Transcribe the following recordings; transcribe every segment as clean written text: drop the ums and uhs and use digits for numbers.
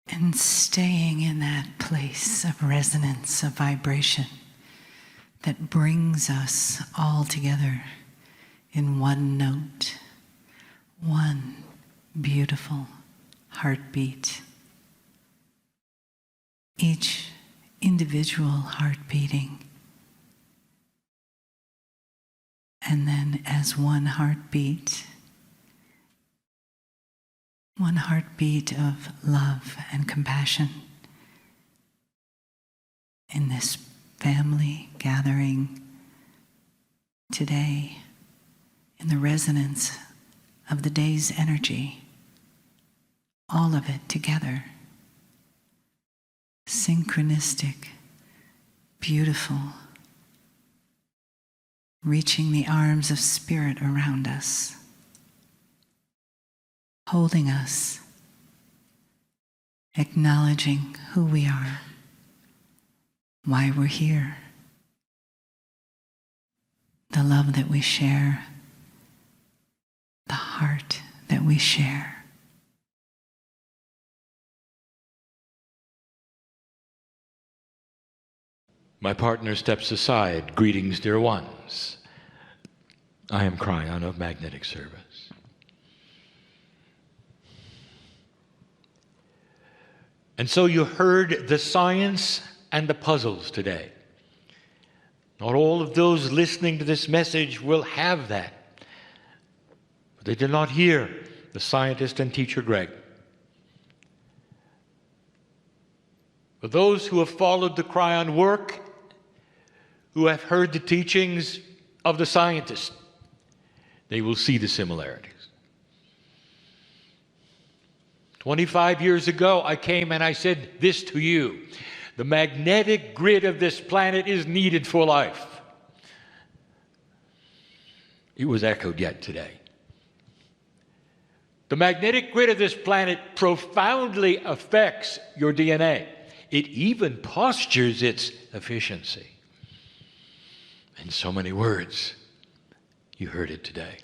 And staying in that place of resonance, of vibration that brings us all together in one note, one beautiful heartbeat. Each individual heart beating. And then as one heartbeat of love and compassion in this family gathering today, in the resonance of the day's energy, all of it together, synchronistic, beautiful, reaching the arms of spirit around us, holding us, acknowledging who we are, why we're here, the love that we share, the heart that we share. My partner steps aside. Greetings, dear ones. I am Kryon of Magnetic Service. And so you heard the science and the puzzles today. Not all of those listening to this message will have that. But they did not hear the scientist and teacher Greg. For those who have followed the Kryon work, who have heard the teachings of the scientist, they will see the similarities. 25 years ago, I came and I said this to you: the magnetic grid of this planet is needed for life. It was echoed yet today. The magnetic grid of this planet profoundly affects your DNA. It even postures its efficiency. In so many words, you heard it today.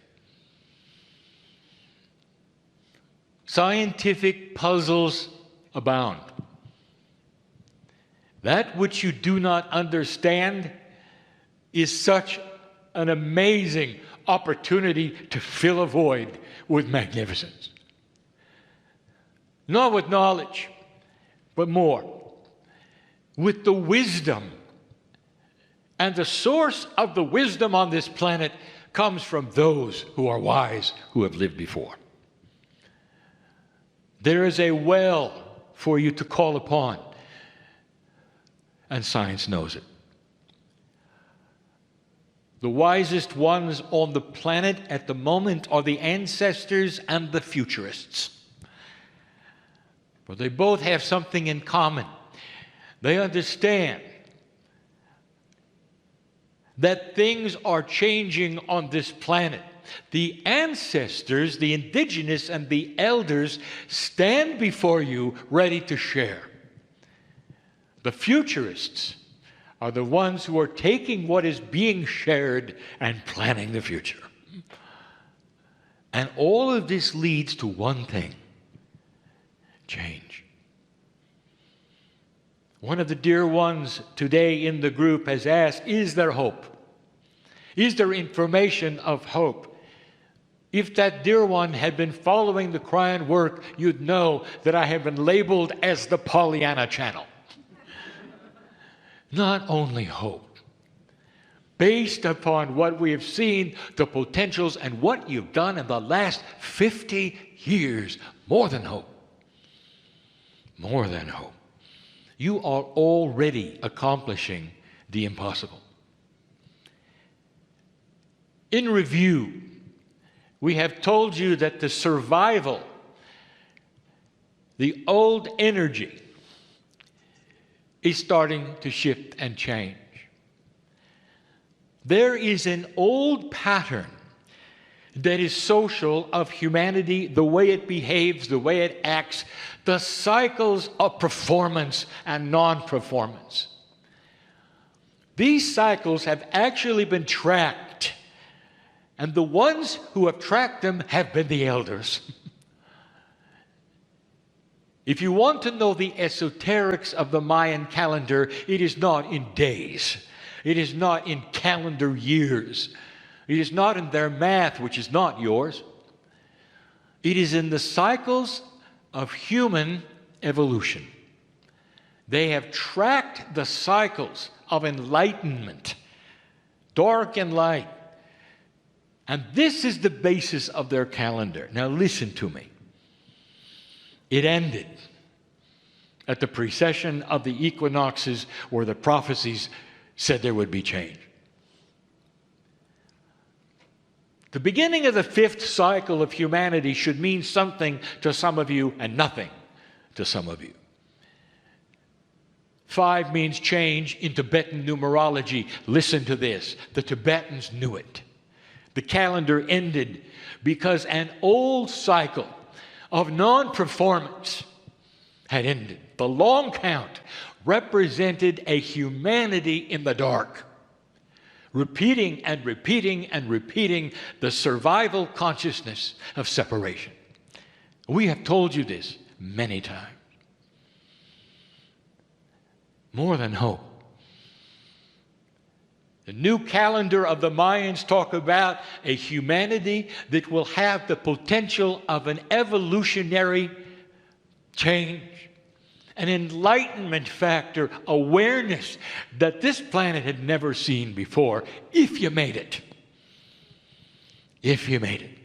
Scientific puzzles abound. That which you do not understand is such an amazing opportunity to fill a void with magnificence. Not with knowledge, but more. With the wisdom. And the source of the wisdom on this planet comes from those who are wise, who have lived before. There is a well for you to call upon, and science knows it. The wisest ones on the planet at the moment are the ancestors and the futurists. But they both have something in common. They understand that things are changing on this planet. The ancestors, the indigenous and the elders, stand before you ready to share. The futurists are the ones who are taking what is being shared and planning the future. And all of this leads to one thing: change. One of the dear ones today in the group has asked, is there hope? Is there information of hope? If that dear one had been following the Kryon work, you'd know that I have been labeled as the Pollyanna channel. Not only hope, based upon what we have seen, the potentials, and what you've done in the last 50 years, more than hope. More than hope. You are already accomplishing the impossible. In review, we have told you that the survival, the old energy, is starting to shift and change. There is an old pattern that is social of humanity, the way it behaves, the way it acts, the cycles of performance and non-performance. These cycles have actually been tracked, and the ones who have tracked them have been the elders. If you want to know the esoterics of the Mayan calendar, it is not in days. It is not in calendar years. It is not in their math, which is not yours. It is in the cycles of human evolution. They have tracked the cycles of enlightenment, dark and light. And this is the basis of their calendar. Now listen to me. It ended at the precession of the equinoxes where the prophecies said there would be change. The beginning of the fifth cycle of humanity should mean something to some of you and nothing to some of you. 5 means change in Tibetan numerology. Listen to this. The Tibetans knew it. The calendar ended because an old cycle of non-performance had ended. The long count represented a humanity in the dark, repeating and repeating and repeating the survival consciousness of separation. We have told you this many times. More than hope. The new calendar of the Mayans talk about a humanity that will have the potential of an evolutionary change, an enlightenment factor, awareness that this planet had never seen before, if you made it. If you made it.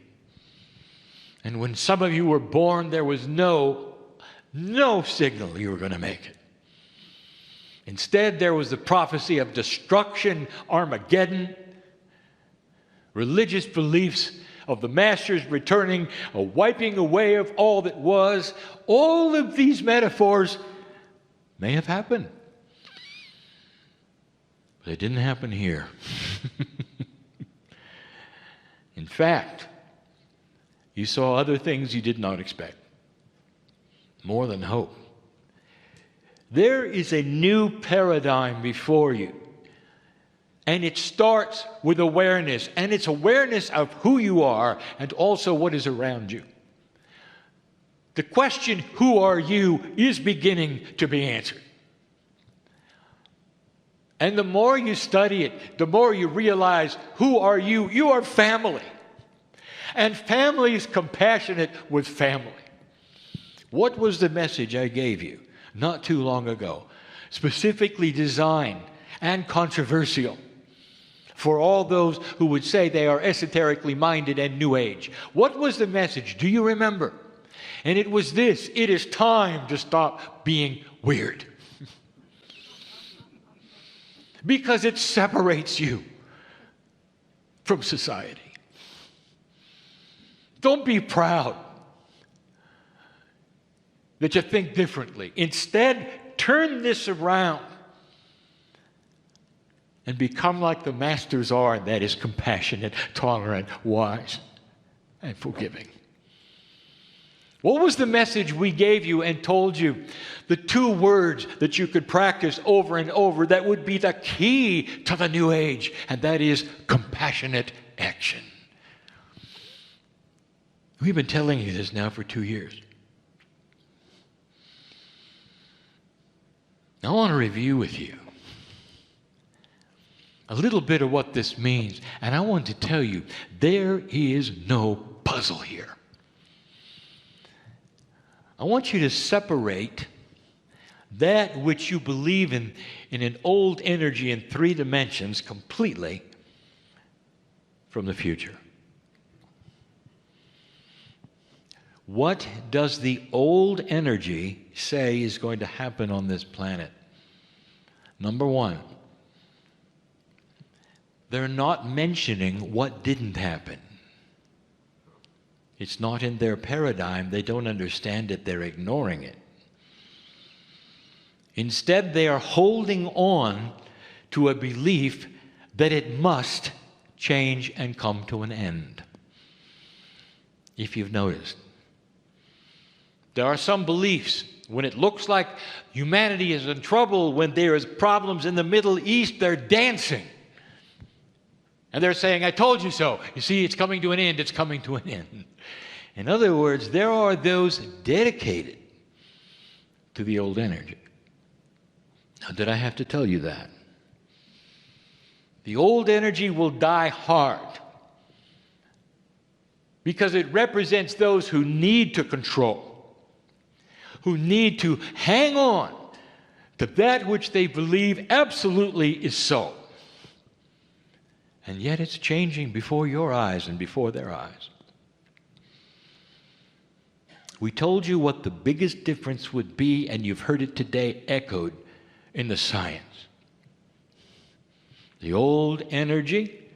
And when some of you were born, there was no signal you were going to make it. Instead, there was the prophecy of destruction, Armageddon, religious beliefs of the masters returning, a wiping away of all that was. All of these metaphors may have happened. But they didn't happen here. In fact, you saw other things you did not expect. More than hope. There is a new paradigm before you. And it starts with awareness. And it's awareness of who you are and also what is around you. The question, who are you, is beginning to be answered. And the more you study it, the more you realize, who are you? You are family. And family is compassionate with family. What was the message I gave you not too long ago, specifically designed and controversial for all those who would say they are esoterically minded and New Age? What was the message? Do you remember? And it was this: it is time to stop being weird. Because it separates you from society. Don't be proud that you think differently. Instead, turn this around and become like the masters are, and that is compassionate, tolerant, wise, and forgiving. What was the message we gave you and told you? The 2 words that you could practice over and over that would be the key to the New Age, and that is compassionate action. We've been telling you this now for 2 years. I want to review with you a little bit of what this means. And I want to tell you, there is no puzzle here. I want you to separate that which you believe in an old energy in 3 dimensions completely from the future. What does the old energy say is going to happen on this planet? Number 1, they're not mentioning what didn't happen. It's not in their paradigm. They don't understand it. They're ignoring it. Instead, they are holding on to a belief that it must change and come to an end. If you've noticed. There are some beliefs, when it looks like humanity is in trouble, when there is problems in the Middle East, they're dancing. And they're saying, I told you so. You see, it's coming to an end. It's coming to an end. In other words, there are those dedicated to the old energy. Now, did I have to tell you that? The old energy will die hard because it represents those who need to control, who need to hang on to that which they believe absolutely is so. And yet it's changing before your eyes and before their eyes. We told you what the biggest difference would be, and you've heard it today echoed in the science. The old energy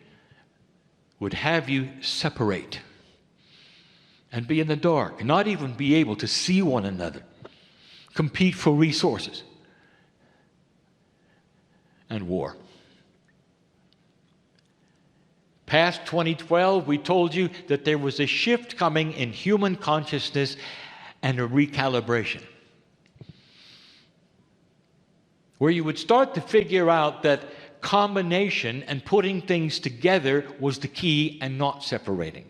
would have you separate and be in the dark, not even be able to see one another, compete for resources and war. Past 2012, we told you that there was a shift coming in human consciousness and a recalibration, where you would start to figure out that combination and putting things together was the key and not separating.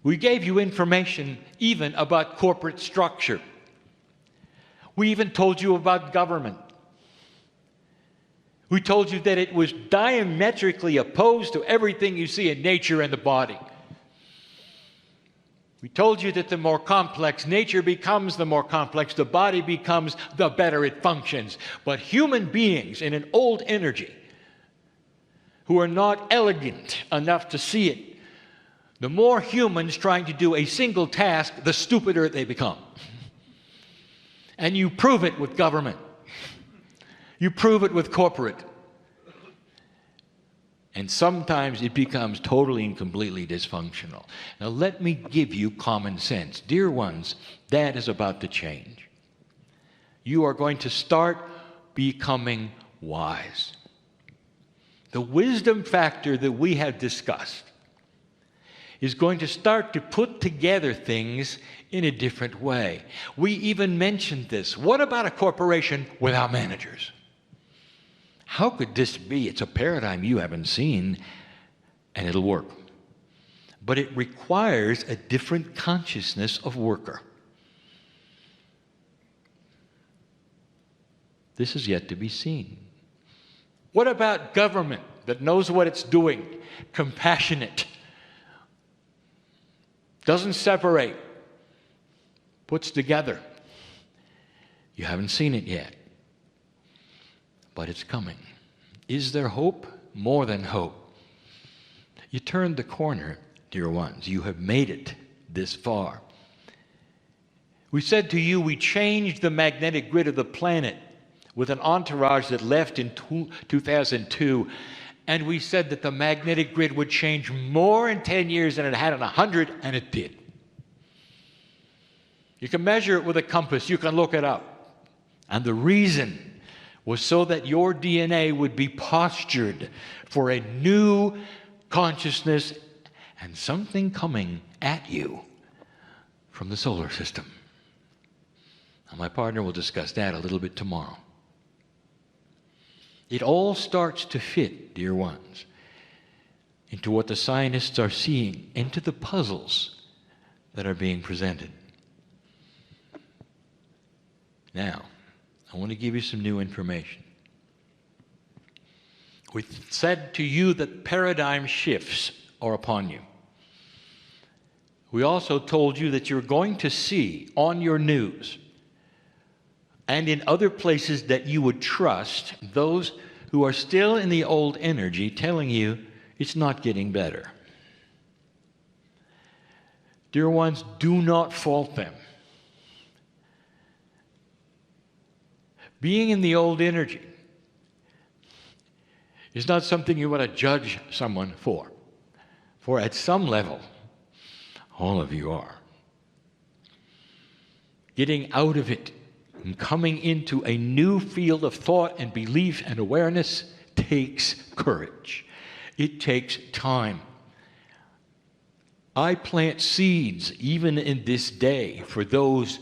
We gave you information even about corporate structure. We even told you about government. We told you that it was diametrically opposed to everything you see in nature and the body. We told you that the more complex nature becomes, the more complex the body becomes, the better it functions. But human beings in an old energy who are not elegant enough to see it, the more humans trying to do a single task, the stupider they become. And you prove it with government. You prove it with corporate. And sometimes it becomes totally and completely dysfunctional. Now let me give you common sense. Dear ones, that is about to change. You are going to start becoming wise. The wisdom factor that we have discussed is going to start to put together things in a different way. We even mentioned this. What about a corporation without managers? How could this be? It's a paradigm you haven't seen, and it'll work. But it requires a different consciousness of worker. This is yet to be seen. What about government that knows what it's doing, compassionate, doesn't separate, puts together? You haven't seen it yet. But it's coming. Is there hope? More than hope. You turned the corner, dear ones. You have made it this far. We said to you we changed the magnetic grid of the planet with an entourage that left in 2002. And we said that the magnetic grid would change more in 10 years than it had in 100, and it did. You can measure it with a compass. You can look it up. And the reason was so that your DNA would be postured for a new consciousness and something coming at you from the solar system. Now, my partner will discuss that a little bit tomorrow. It all starts to fit, dear ones, into what the scientists are seeing, into the puzzles that are being presented. Now, I want to give you some new information. We said to you that paradigm shifts are upon you. We also told you that you're going to see on your news and in other places that you would trust those who are still in the old energy telling you it's not getting better. Dear ones, do not fault them. Being in the old energy is not something you want to judge someone for. For at some level, all of you are. Getting out of it and coming into a new field of thought and belief and awareness takes courage. It takes time. I plant seeds even in this day for those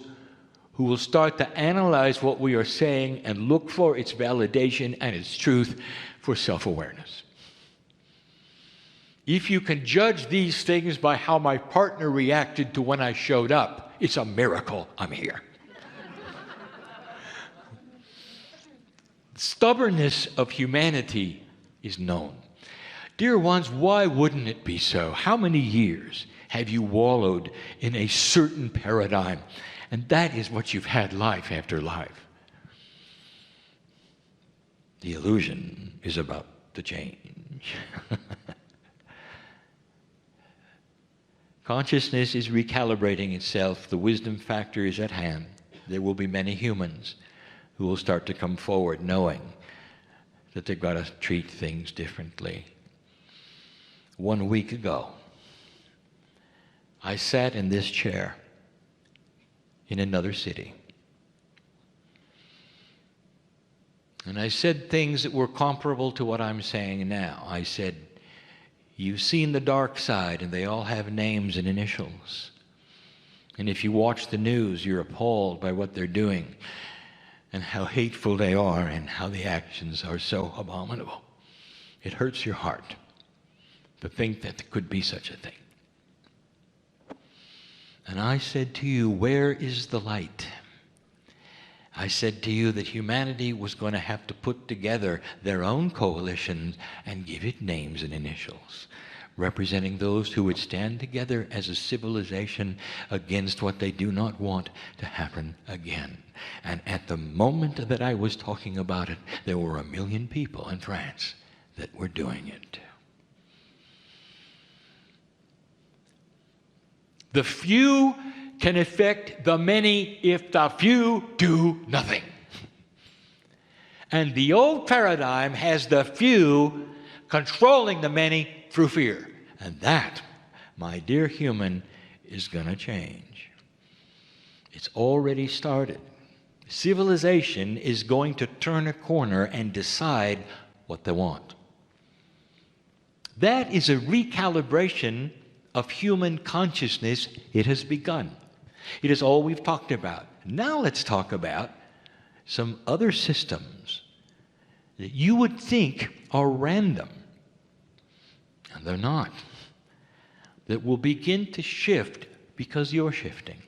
who will start to analyze what we are saying and look for its validation and its truth for self-awareness. If you can judge these things by how my partner reacted to when I showed up, it's a miracle I'm here. stubbornness of humanity is known. Dear ones, why wouldn't it be so? How many years have you wallowed in a certain paradigm? And that is what you've had life after life. The illusion is about to change. Consciousness is recalibrating itself. The wisdom factor is at hand. There will be many humans who will start to come forward knowing that they've got to treat things differently. 1 week ago, I sat in this chair in another city. And I said things that were comparable to what I'm saying now. I said, you've seen the dark side, and they all have names and initials. And if you watch the news, you're appalled by what they're doing and how hateful they are and how the actions are so abominable. It hurts your heart to think that there could be such a thing. And I said to you, where is the light? I said to you that humanity was going to have to put together their own coalition and give it names and initials, representing those who would stand together as a civilization against what they do not want to happen again. And at the moment that I was talking about it, there were 1 million people in France that were doing it. The few can affect the many if the few do nothing. And the old paradigm has the few controlling the many through fear. And that, my dear human, is going to change. It's already started. Civilization is going to turn a corner and decide what they want. That is a recalibration of human consciousness. It has begun. It is all we've talked about. Now let's talk about some other systems that you would think are random, and they're not, that will begin to shift because you're shifting.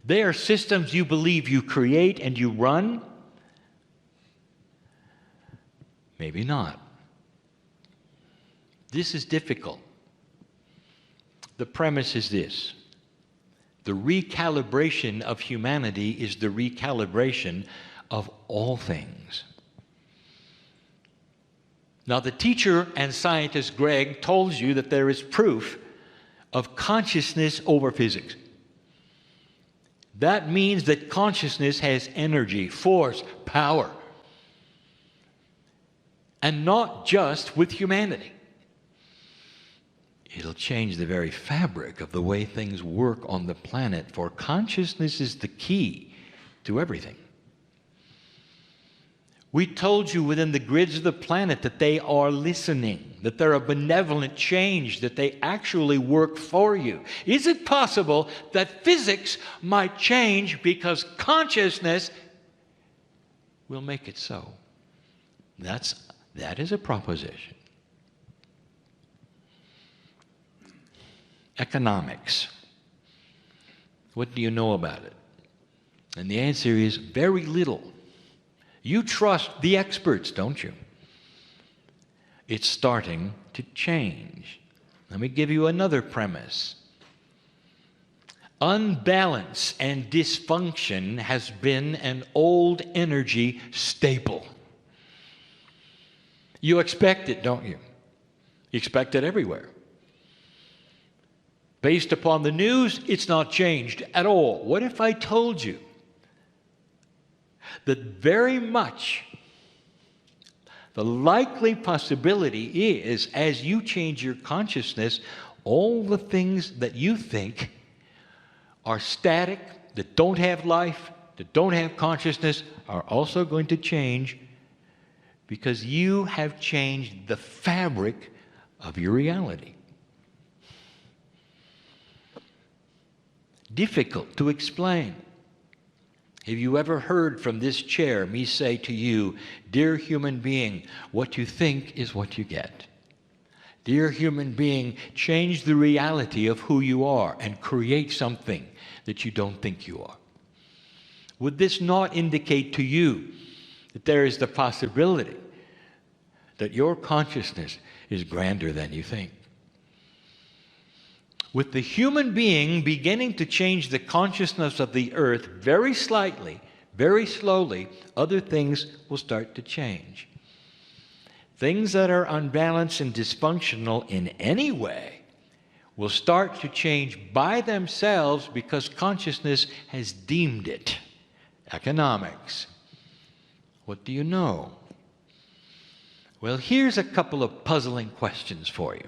They are systems you believe you create and you run. Maybe not. This is difficult. The premise is this: the recalibration of humanity is the recalibration of all things. Now, the teacher and scientist Greg told you that there is proof of consciousness over physics. That means that consciousness has energy, force, power, and not just with humanity. It'll change the very fabric of the way things work on the planet, for consciousness is the key to everything. We told you within the grids of the planet that they are listening, that they're a benevolent change, that they actually work for you. Is it possible that physics might change because consciousness will make it so? That is a proposition. Economics. What do you know about it? And the answer is very little. You trust the experts, don't you? It's starting to change. Let me give you another premise. Unbalance and dysfunction has been an old energy staple. You expect it, don't you? You expect it everywhere. Based upon the news, it's not changed at all. What if I told you that very much the likely possibility is, as you change your consciousness, all the things that you think are static, that don't have life, that don't have consciousness, are also going to change because you have changed the fabric of your reality. Difficult to explain. Have you ever heard from this chair me say to you, dear human being, what you think is what you get? Dear human being, change the reality of who you are and create something that you don't think you are. Would this not indicate to you that there is the possibility that your consciousness is grander than you think? With the human being beginning to change the consciousness of the earth very slightly, very slowly, other things will start to change. Things that are unbalanced and dysfunctional in any way will start to change by themselves because consciousness has deemed it. Economics. What do you know? Well, here's a couple of puzzling questions for you.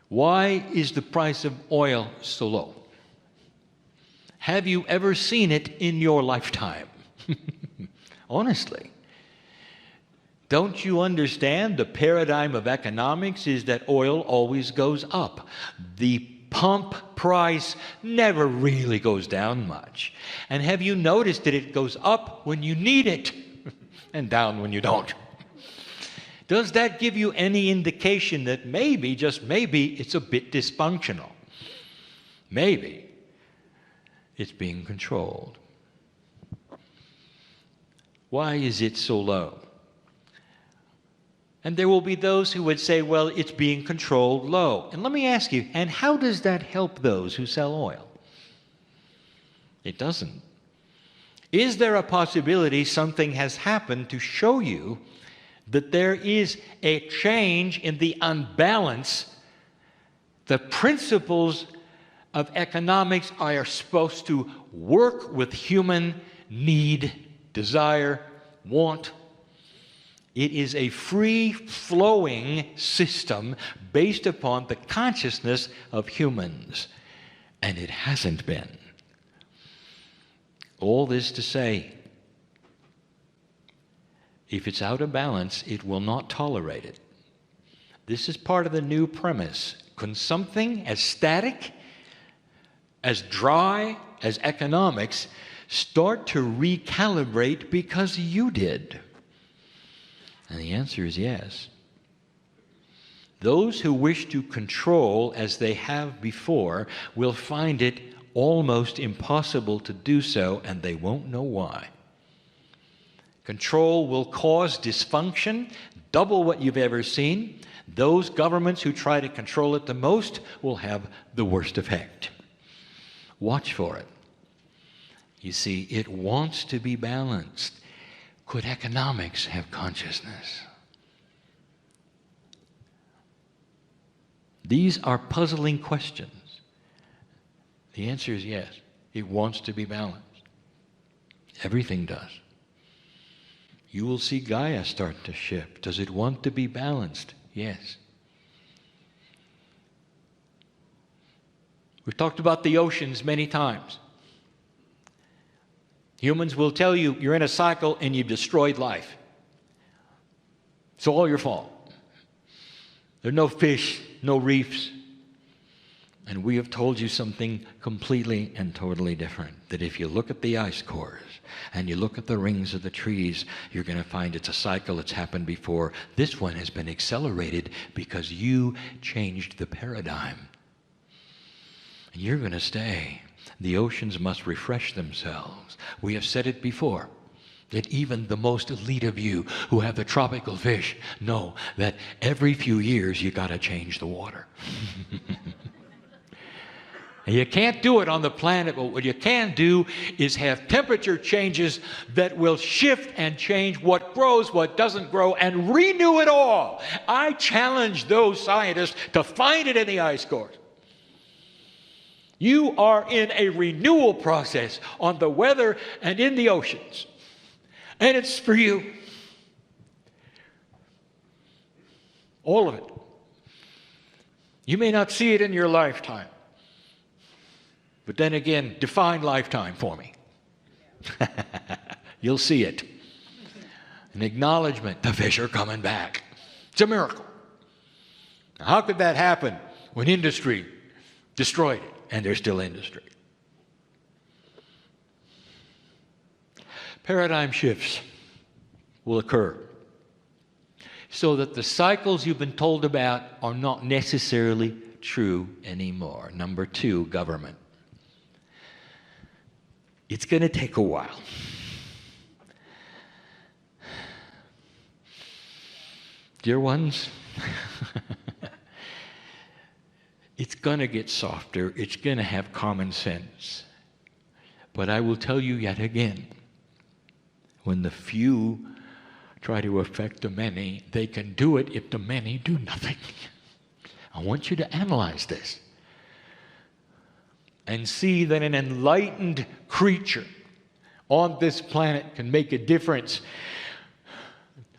Why is the price of oil so low? Have you ever seen it in your lifetime? Honestly. Don't you understand the paradigm of economics is that oil always goes up? The pump price never really goes down much. And have you noticed that it goes up when you need it and down when you don't? Does that give you any indication that maybe, just maybe, it's a bit dysfunctional? Maybe it's being controlled. Why is it so low? And there will be those who would say, well, it's being controlled low. And let me ask you, and how does that help those who sell oil? It doesn't. Is there a possibility something has happened to show you that there is a change in the unbalance? The principles of economics are supposed to work with human need, desire, want. It is a free-flowing system based upon the consciousness of humans, and it hasn't been. All this to say, if it's out of balance, it will not tolerate it. This is part of the new premise. Can something as static, as dry as economics start to recalibrate because you did? And the answer is yes. Those who wish to control as they have before will find it almost impossible to do so, and they won't know why. Control will cause dysfunction, double what you've ever seen. Those governments who try to control it the most will have the worst effect. Watch for it. You see, it wants to be balanced. Could economics have consciousness? These are puzzling questions. The answer is yes. It wants to be balanced. Everything does. You will see Gaia start to shift. Does it want to be balanced? Yes. We've talked about the oceans many times. Humans will tell you you're in a cycle and you've destroyed life. It's all your fault. There are no fish, no reefs. And we have told you something completely and totally different. That if you look at the ice cores and you look at the rings of the trees, you're going to find it's a cycle that's happened before. This one has been accelerated because you changed the paradigm. And you're going to stay. The oceans must refresh themselves. We have said it before, that even the most elite of you who have the tropical fish know that every few years you got to change the water. And you can't do it on the planet, but what you can do is have temperature changes that will shift and change what grows, what doesn't grow, and renew it all. I challenge those scientists to find it in the ice cores. You are in a renewal process on the weather and in the oceans. And it's for you. All of it. You may not see it in your lifetime. But then again, define lifetime for me. You'll see it. An acknowledgement, the fish are coming back. It's a miracle. Now, how could that happen when industry destroyed it? And there's still industry. Paradigm shifts will occur so that the cycles you've been told about are not necessarily true anymore. Number two, government. It's going to take a while. Dear ones, it's going to get softer. It's going to have common sense. But I will tell you yet again, when the few try to affect the many, they can do it if the many do nothing. I want you to analyze this and see that an enlightened creature on this planet can make a difference,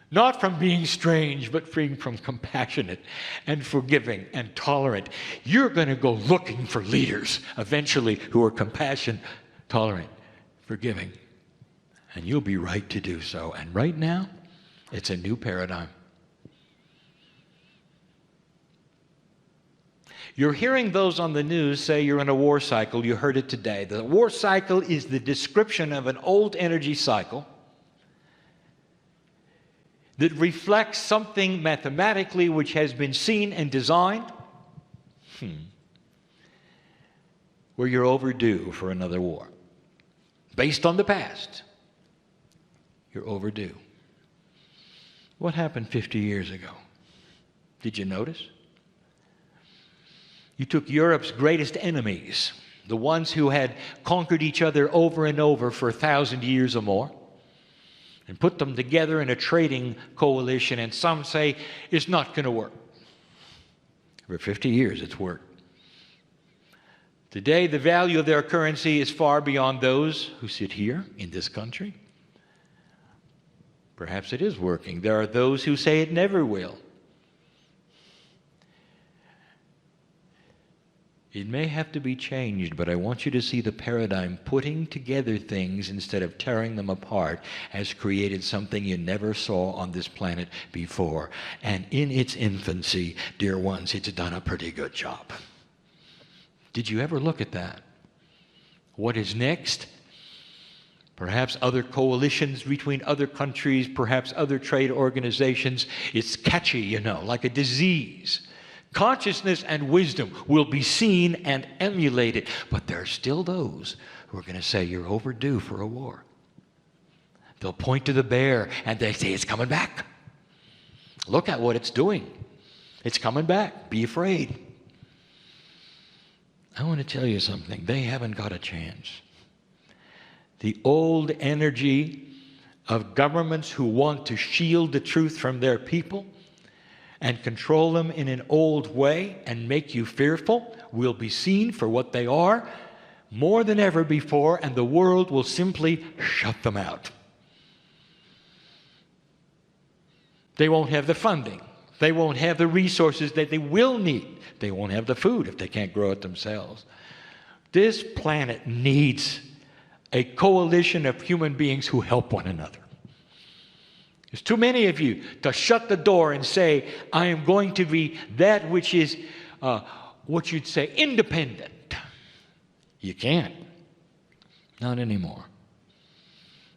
not from being strange, but being from compassionate and forgiving and tolerant. You're going to go looking for leaders eventually who are compassionate, tolerant, forgiving, and you'll be right to do so. And right now, it's a new paradigm. You're hearing those on the news say you're in a war cycle. You heard it today. The war cycle is the description of an old energy cycle that reflects something mathematically which has been seen and designed, where you're overdue for another war. Based on the past, you're overdue. What happened 50 years ago? Did you notice? You took Europe's greatest enemies, the ones who had conquered each other over and over for 1,000 years or more, and put them together in a trading coalition, and some say it's not going to work. For 50 years it's worked. Today the value of their currency is far beyond those who sit here in this country. Perhaps it is working. There are those who say it never will. It may have to be changed, but I want you to see the paradigm. Putting together things instead of tearing them apart has created something you never saw on this planet before. And in its infancy, dear ones, it's done a pretty good job. Did you ever look at that? What is next? Perhaps other coalitions between other countries, perhaps other trade organizations. It's catchy, you know, like a disease. Consciousness and wisdom will be seen and emulated, but there are still those who are going to say you're overdue for a war. They'll point to the bear and they say it's coming back. Look at what it's doing. It's coming back. Be afraid. I want to tell you something. They haven't got a chance. The old energy of governments who want to shield the truth from their people and control them in an old way and make you fearful will be seen for what they are more than ever before, and the world will simply shut them out. They won't have the funding. They won't have the resources that they will need. They won't have the food if they can't grow it themselves. This planet needs a coalition of human beings who help one another. There's too many of you to shut the door and say, I am going to be that which is, what you'd say, independent. You can't. Not anymore.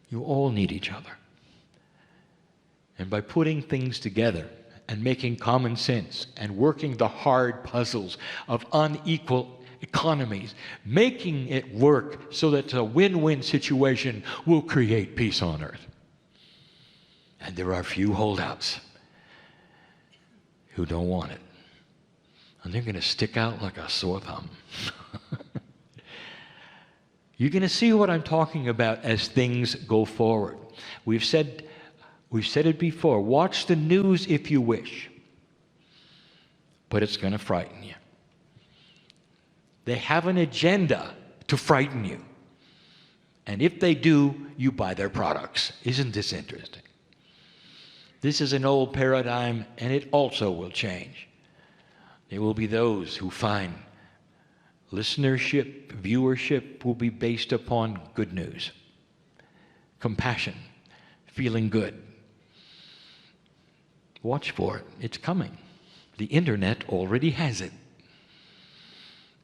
You all need each other. And by putting things together and making common sense and working the hard puzzles of unequal economies, making it work so that a win-win situation will create peace on earth. And there are few holdouts who don't want it. And they're going to stick out like a sore thumb. You're going to see what I'm talking about as things go forward. We've said it before. Watch the news if you wish. But it's going to frighten you. They have an agenda to frighten you. And if they do, you buy their products. Isn't this interesting? This is an old paradigm, and it also will change. There will be those who find listenership, viewership will be based upon good news, compassion, feeling good. Watch for it. It's coming. The internet already has it.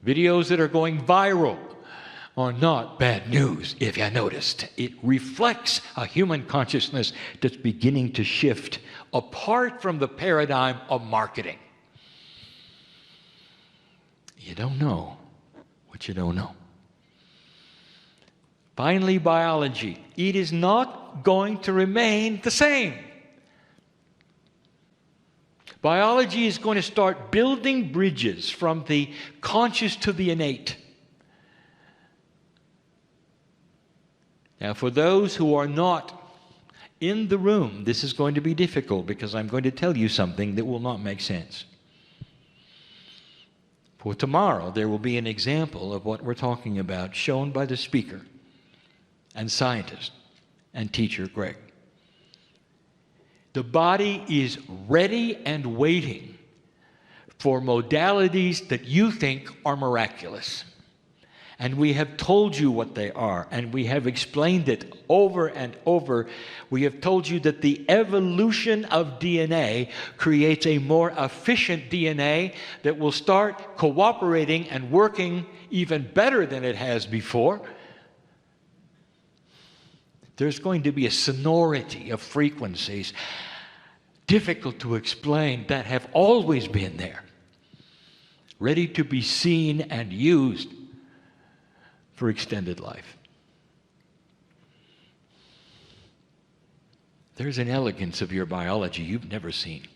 Videos that are going viral are not bad news, if you noticed. It reflects a human consciousness that's beginning to shift apart from the paradigm of marketing. You don't know what you don't know. Finally, biology. It is not going to remain the same. Biology is going to start building bridges from the conscious to the innate. Now, for those who are not in the room, this is going to be difficult because I'm going to tell you something that will not make sense. For tomorrow, there will be an example of what we're talking about shown by the speaker and scientist and teacher, Greg. The body is ready and waiting for modalities that you think are miraculous. And we have told you what they are, and we have explained it over and over. We have told you that the evolution of DNA creates a more efficient DNA that will start cooperating and working even better than it has before. There's going to be a sonority of frequencies, difficult to explain, that have always been there, ready to be seen and used for extended life. There's an elegance of your biology you've never seen.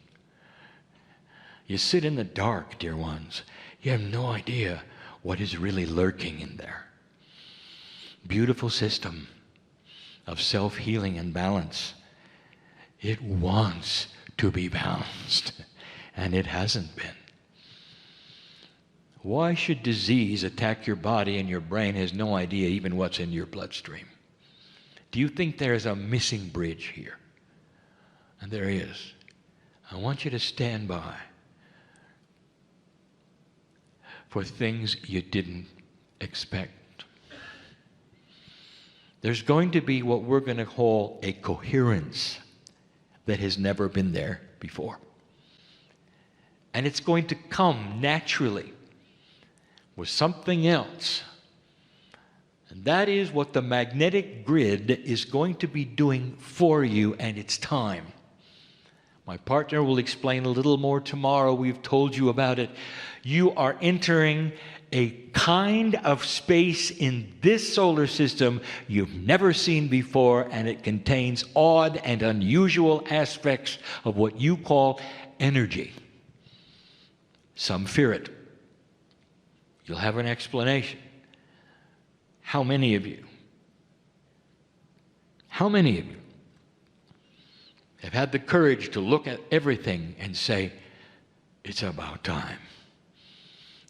You sit in the dark, dear ones. You have no idea what is really lurking in there. Beautiful system of self-healing and balance. It wants to be balanced, and it hasn't been. Why should disease attack your body and your brain has no idea even what's in your bloodstream? Do you think there's a missing bridge here? And there is. I want you to stand by for things you didn't expect. There's going to be what we're going to call a coherence that has never been there before. And it's going to come naturally with something else. And that is what the magnetic grid is going to be doing for you, and it's time. My partner will explain a little more tomorrow. We've told you about it. You are entering a kind of space in this solar system you've never seen before, and it contains odd and unusual aspects of what you call energy. Some fear it. You'll have an explanation. How many of you have had the courage to look at everything and say, it's about time.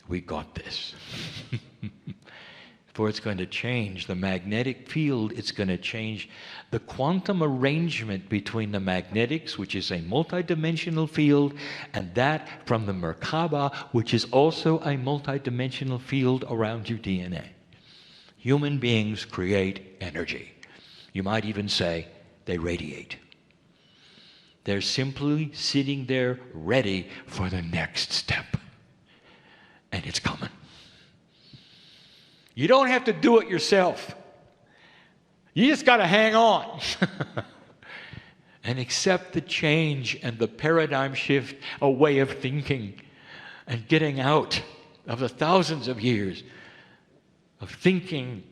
We got this. For it's going to change the magnetic field. It's going to change the quantum arrangement between the magnetics, which is a multidimensional field, and that from the Merkaba, which is also a multidimensional field around your DNA. Human beings create energy. You might even say they radiate. They're simply sitting there ready for the next step. And it's coming. You don't have to do it yourself. You just got to hang on and accept the change and the paradigm shift, a way of thinking, and getting out of the thousands of years of thinking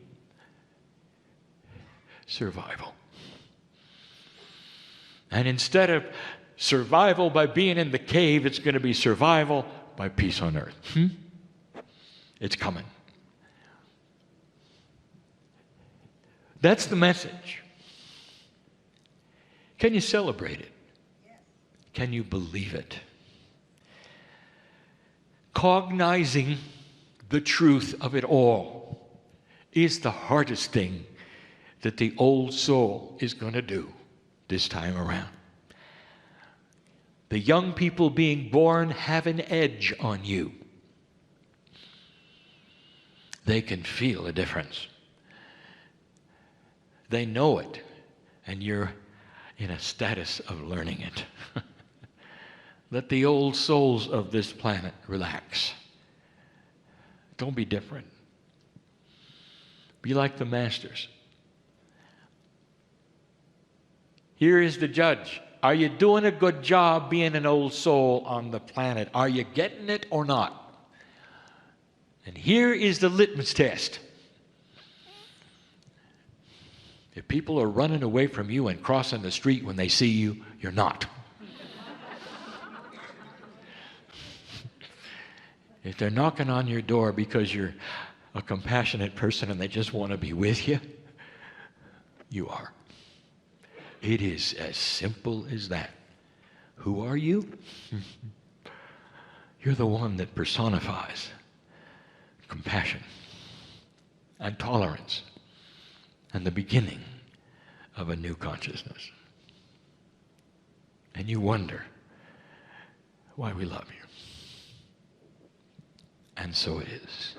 survival. And instead of survival by being in the cave, it's going to be survival by peace on earth. It's coming. That's the message. Can you celebrate it? Can you believe it? Cognizing the truth of it all is the hardest thing that the old soul is going to do this time around. The young people being born have an edge on you. They can feel a difference. They know it, and you're in a status of learning it. Let the old souls of this planet relax. Don't be different. Be like the masters. Here is the judge. Are you doing a good job being an old soul on the planet? Are you getting it or not? And here is the litmus test. If people are running away from you and crossing the street when they see you, you're not. If they're knocking on your door because you're a compassionate person and they just want to be with you, you are. It is as simple as that. Who are you? You're the one that personifies compassion and tolerance and the beginning of a new consciousness. And you wonder why we love you. And so it is.